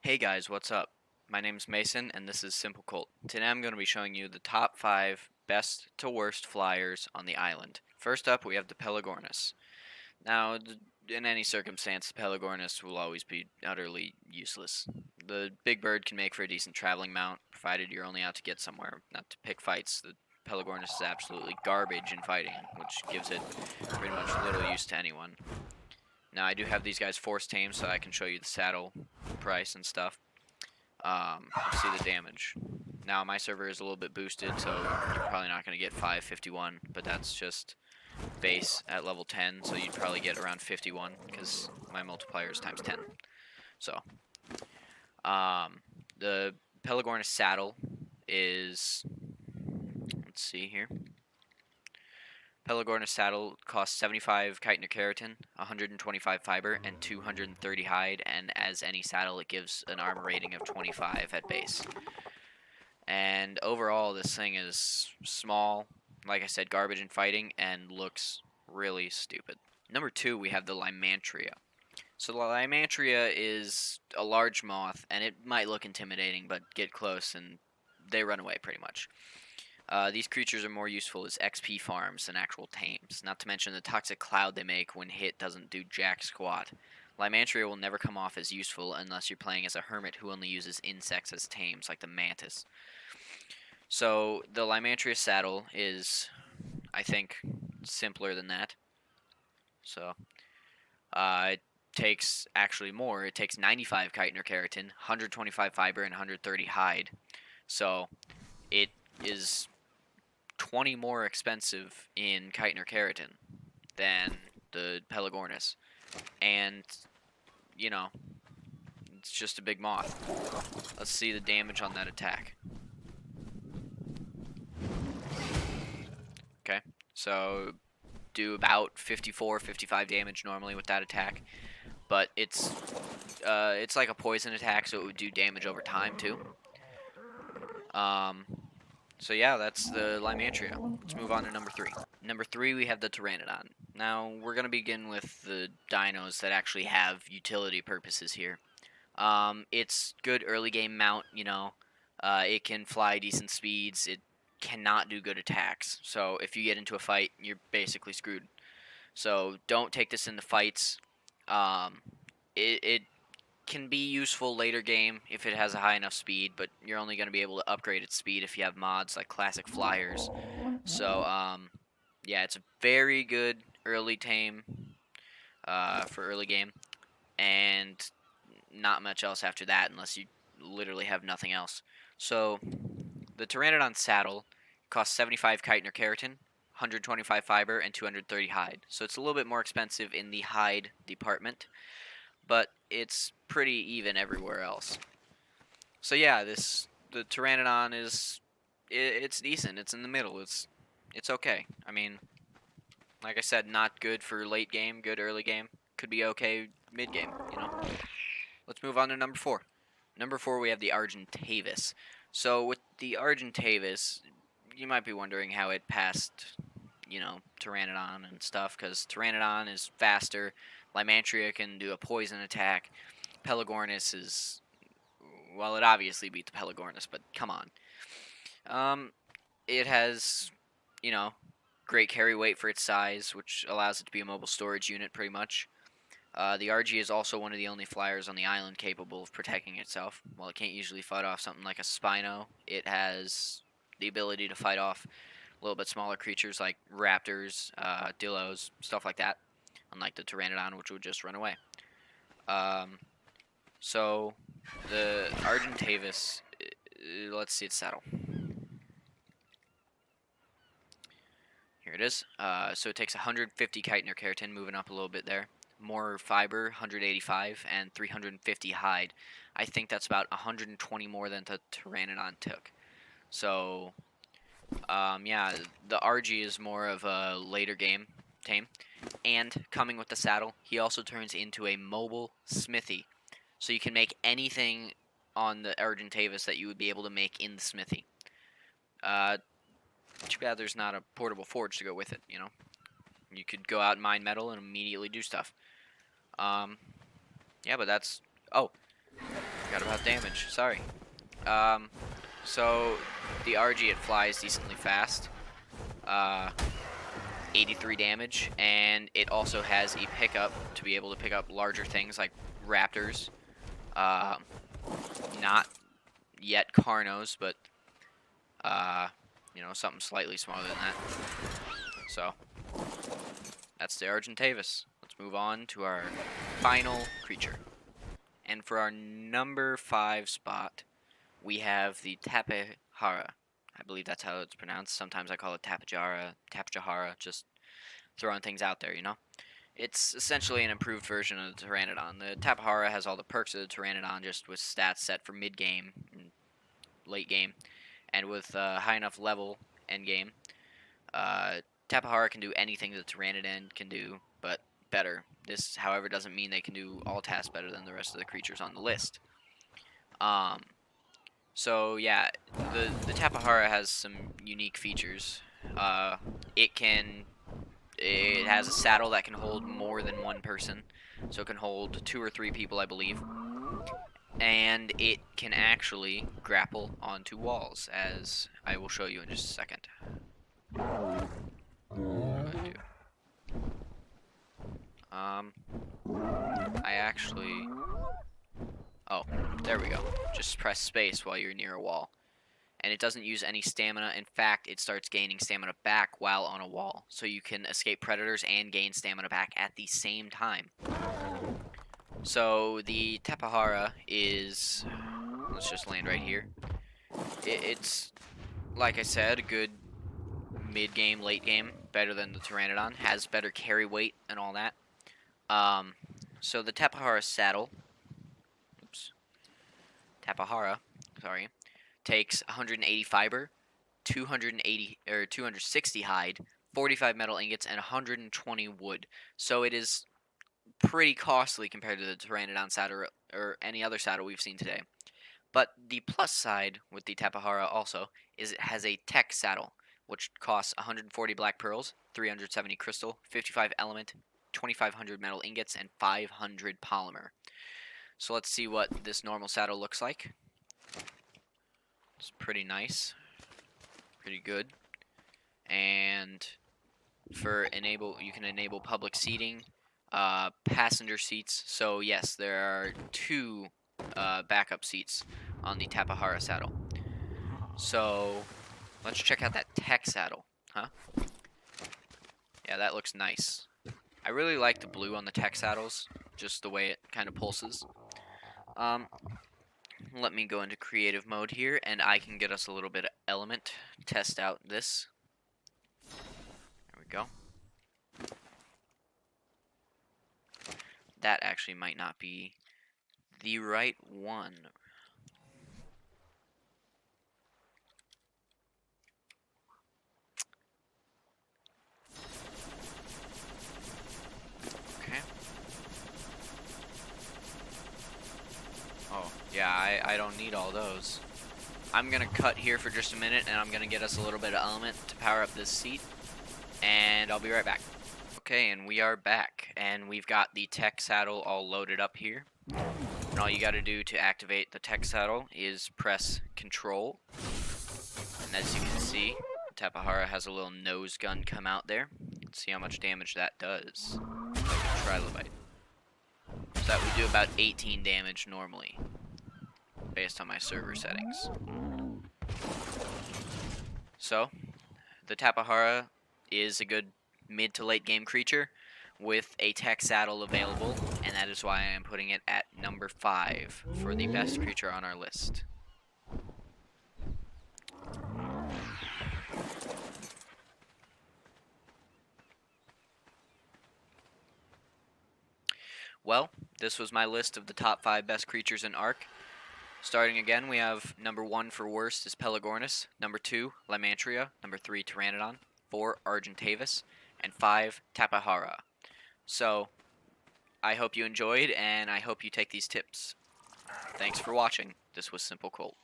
Hey guys, what's up? My name is Mason and this is Simple Colt. Today I'm going to be showing you the top 5 best to worst flyers on the island. First up we have the Pail Aghoris. Now, in any circumstance, the Pail Aghoris will always be utterly useless. The big bird can make for a decent traveling mount, provided you're only out to get somewhere, not to pick fights. The Pail Aghoris is absolutely garbage in fighting, which gives it pretty much little use to anyone. Now I do have these guys force tamed so I can show you the saddle price and stuff. See the damage. Now my server is a little bit boosted, so you're probably not going to get 551, but that's just base at level 10, so you'd probably get around 51 because my multiplier is times 10. So, the Pail Aghoris Saddle is, let's see here. Pail Aghoris Saddle costs 75 chitin keratin, 125 fiber, and 230 hide, and as any saddle it gives an armor rating of 25 at base. And overall this thing is small, like I said, garbage in fighting, and looks really stupid. Number 2 we have the Lymantria. So the Lymantria is a large moth, and it might look intimidating, but get close and they run away pretty much. These creatures are more useful as XP farms than actual tames, not to mention the toxic cloud they make when hit doesn't do jack squat. Lymantria will never come off as useful unless you're playing as a hermit who only uses insects as tames, like the mantis. So the Lymantria saddle is, I think, simpler than that. So it takes actually more. It takes 95 chitin keratin, 125 fiber, and 130 hide. So it is 20 more expensive in chitin keratin than the Pail Aghoris, and you know, it's just a big moth. Let's see the damage on that attack. Okay, so do about 54-55 damage normally with that attack, but it's like a poison attack, so it would do damage over time too. So yeah, that's the Lymantria. Let's move on to number 3. Number 3, we have the Pteranodon. Now, we're going to begin with the dinos that actually have utility purposes here. It's good early game mount, you know. It can fly decent speeds. It cannot do good attacks. So if you get into a fight, you're basically screwed. So don't take this into fights. It can be useful later game if it has a high enough speed, but you're only going to be able to upgrade its speed if you have mods like classic flyers. So yeah, it's a very good early tame for early game, and not much else after that unless you literally have nothing else. So the Pteranodon Saddle costs 75 chitin keratin, 125 fiber, and 230 hide. So it's a little bit more expensive in the hide department, but it's pretty even everywhere else. So yeah, the Pteranodon it's decent. It's in the middle. It's okay. I mean, like I said, not good for late game, good early game. Could be okay mid game, you know. Let's move on to number 4. Number 4 we have the Argent Havis. So with the Argent Havis, you might be wondering how it passed, you know, Pteranodon and stuff, because Pteranodon is faster. Lymantria can do a poison attack. Pail Aghoris is, well, it obviously beat the Pail Aghoris, but come on. It has, you know, great carry weight for its size, which allows it to be a mobile storage unit pretty much. The RG is also one of the only flyers on the island capable of protecting itself. While it can't usually fight off something like a Spino, it has the ability to fight off a little bit smaller creatures like raptors, dillos, stuff like that, unlike the Pteranodon, which would just run away. So the Argent Havis, let's see its saddle. Here it is. So it takes 150 chitin keratin, moving up a little bit there. More fiber, 185, and 350 hide. I think that's about 120 more than the Pteranodon took. So, yeah, the RG is more of a later game tame. And coming with the saddle, he also turns into a mobile smithy. So you can make anything on the Argent Havis that you would be able to make in the smithy. Too bad there's not a portable forge to go with it, you know. You could go out and mine metal and immediately do stuff. Yeah, but that's... Oh, Forgot about damage. Sorry. So the RG, it flies decently fast. 83 damage, and it also has a pickup to be able to pick up larger things like raptors. Not yet Carnos, but you know, something slightly smaller than that. So that's the Argent Havis. Let's move on to our final creature. And for our number 5 spot, we have the Tapejara. I believe that's how it's pronounced. Sometimes I call it Tapejara, just throwing things out there, you know? It's essentially an improved version of the Pteranodon. The Tapejara has all the perks of the Pteranodon, just with stats set for mid-game and late game. And with high enough level end-game, Tapejara can do anything the Pteranodon can do, but better. This, however, doesn't mean they can do all tasks better than the rest of the creatures on the list. So yeah, the Tapejara has some unique features. It has a saddle that can hold more than one person, so it can hold 2 or 3 people, I believe. And it can actually grapple onto walls, as I will show you in just a second. I actually... Oh, there we go. Just press space while you're near a wall. And it doesn't use any stamina. In fact, it starts gaining stamina back while on a wall. So you can escape predators and gain stamina back at the same time. So the Tapejara is... Let's just land right here. It's, like I said, a good mid-game, late-game. Better than the Pteranodon. Has better carry weight and all that. So the Tapejara Saddle... Tapejara, sorry, takes 180 fiber, 260 hide, 45 metal ingots, and 120 wood. So it is pretty costly compared to the Pteranodon Saddle or any other saddle we've seen today. But the plus side with the Tapejara also is it has a tech saddle, which costs 140 black pearls, 370 crystal, 55 element, 2500 metal ingots, and 500 polymer. So let's see what this normal saddle looks like. It's pretty nice. Pretty good. And for enable, you can enable public seating, passenger seats. So yes, there are 2 backup seats on the Tapejara saddle. So let's check out that tech saddle, huh? Yeah, that looks nice. I really like the blue on the tech saddles, just the way it kind of pulses. Let me go into creative mode here, and I can get us a little bit of element, test out this. There we go. That actually might not be the right one. Okay. Oh, yeah, I don't need all those. I'm gonna cut here for just a minute, and I'm gonna get us a little bit of element to power up this seat, and I'll be right back. Okay, and we are back, and we've got the tech saddle all loaded up here. And all you gotta do to activate the tech saddle is press Control. And as you can see, Tapejara has a little nose gun come out there. Let's see how much damage that does. Like a trilobite. So that would do about 18 damage normally, based on my server settings. So, the Tapejara is a good mid to late game creature with a tech saddle available, and that is why I am putting it at number 5 for the best creature on our list. Well, this was my list of the top 5 best creatures in Arc. Starting again, we have number 1 for worst is Pail Aghoris, number 2, Lymantria, number 3, Pteranodon, 4, Argent Havis, and 5, Tapejara. So, I hope you enjoyed, and I hope you take these tips. Thanks for watching. This was Simple Colt.